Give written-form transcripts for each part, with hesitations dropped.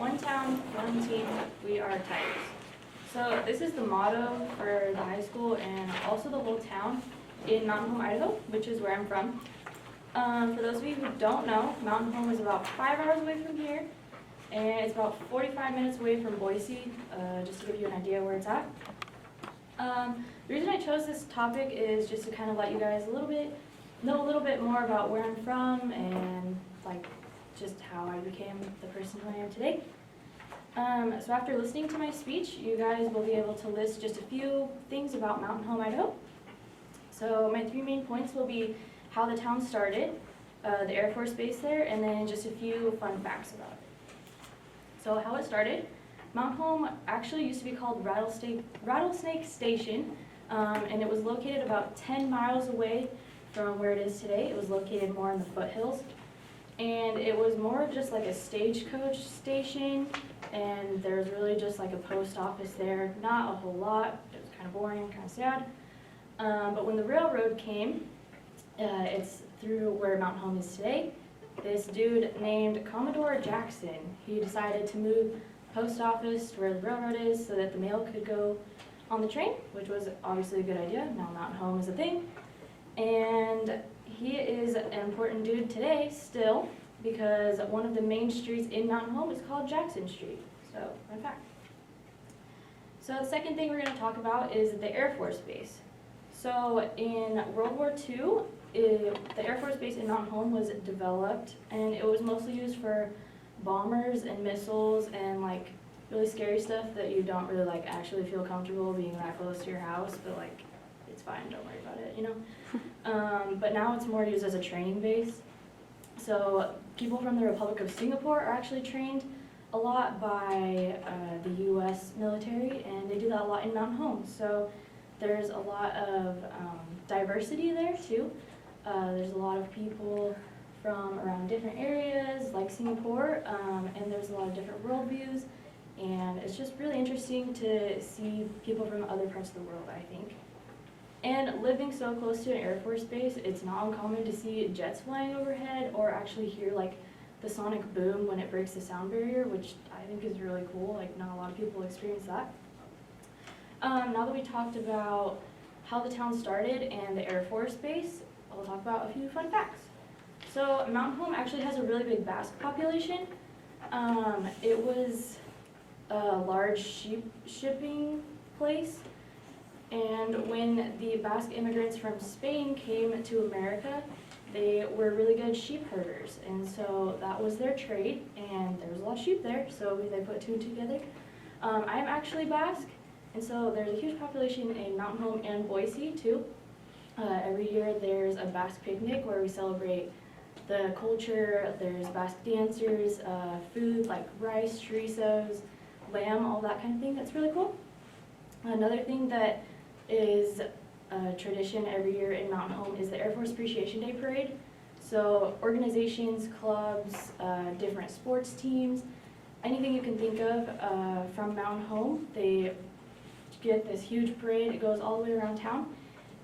One town, one team, we are Tigers. So this is the motto for the high school and also the whole town in Mountain Home, Idaho, which is where I'm from. For those of you who don't know, Mountain Home is about 5 hours away from here, and it's about 45 minutes away from Boise, just to give you an idea where it's at. The reason I chose this topic is just to kind of let you guys know a little bit more about where I'm from and like just how I became the person who I am today. So after listening to my speech, you guys will be able to list just a few things about Mountain Home, Idaho. So my 3 main points will be how the town started, the Air Force Base there, and then just a few fun facts about it. So how it started, Mount Home actually used to be called Rattlesnake Station, and it was located about 10 miles away from where it is today. It was located more in the foothills, and it was more just like a stagecoach station, and there's really just like a post office there, not a whole lot. It was kind of boring, kind of sad. But when the railroad came, it's through where Mountain Home is today. This dude named Commodore Jackson, he decided to move the post office to where the railroad is so that the mail could go on the train, which was obviously a good idea. Now Mountain Home is a thing. And he is an important dude today still, because one of the main streets in Mountain Home is called Jackson Street. So, fun fact. So the second thing we're going to talk about is the Air Force Base. So in World War II, the Air Force Base in Mountain Home was developed, and it was mostly used for bombers and missiles and like really scary stuff that you don't really like actually feel comfortable being that close to your house, but like it's fine, don't worry about it, you know. But now it's more used as a training base. So people from the Republic of Singapore are actually trained a lot by the U.S. military, and they do that a lot in Mountain Home. So there's a lot of diversity there too. There's a lot of people from around different areas like Singapore, and there's a lot of different worldviews, and it's just really interesting to see people from other parts of the world, I think. And living so close to an Air Force base, it's not uncommon to see jets flying overhead or actually hear like the sonic boom when it breaks the sound barrier, which I think is really cool. Like not a lot of people experience that. Now that we talked about how the town started and the Air Force Base, I'll talk about a few fun facts. So Mountain Home actually has a really big Basque population. It was a large sheep shipping place, and when the Basque immigrants from Spain came to America, they were really good sheep herders, and so that was their trade, and there was a lot of sheep there, so they put two and two together. I'm actually Basque, and so there's a huge population in Mountain Home and Boise too. Every year there's a Basque picnic where we celebrate the culture. There's Basque dancers, food like rice, chorizos, lamb, all that kind of thing. That's really cool. Another thing that is a tradition every year in Mountain Home is the Air Force Appreciation Day Parade. So organizations, clubs, different sports teams, anything you can think of from Mountain Home, they get this huge parade. It goes all the way around town,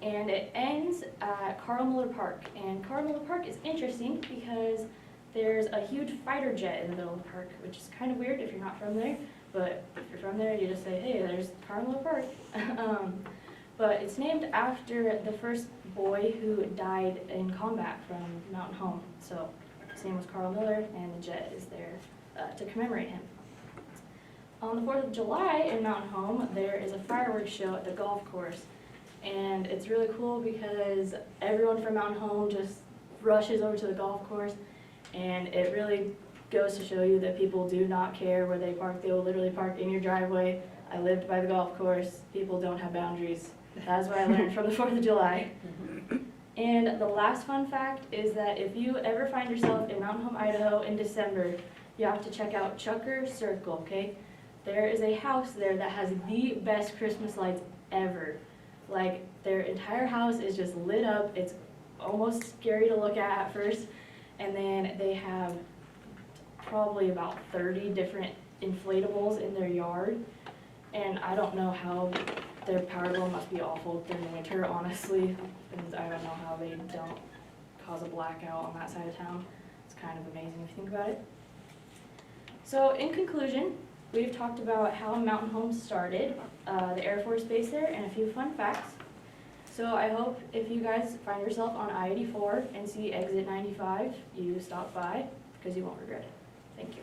and it ends at Carl Miller Park. And Carl Miller Park is interesting because there's a huge fighter jet in the middle of the park, which is kind of weird if you're not from there. But if you're from there, you just say, hey, there's Carl Miller Park. But it's named after the first boy who died in combat from Mountain Home. So his name was Carl Miller, and the jet is there to commemorate him. On the 4th of July in Mountain Home, there is a fireworks show at the golf course. And it's really cool because everyone from Mountain Home just rushes over to the golf course, and it really goes to show you that people do not care where they park. They will literally park in your driveway. I lived by the golf course. People don't have boundaries. That's what I learned from the 4th of July. And the last fun fact is that if you ever find yourself in Mountain Home, Idaho in December, you have to check out Chucker Circle, okay? There is a house there that has the best Christmas lights ever. Like, their entire house is just lit up. It's almost scary to look at first. And then they have probably about 30 different inflatables in their yard. And I don't know how their power bill must be awful during the winter, honestly. And I don't know how they don't cause a blackout on that side of town. It's kind of amazing if you think about it. So in conclusion, we've talked about how Mountain Home started, the Air Force Base there, and a few fun facts. So I hope if you guys find yourself on I-84 and see exit 95, you stop by because you won't regret it. Thank you.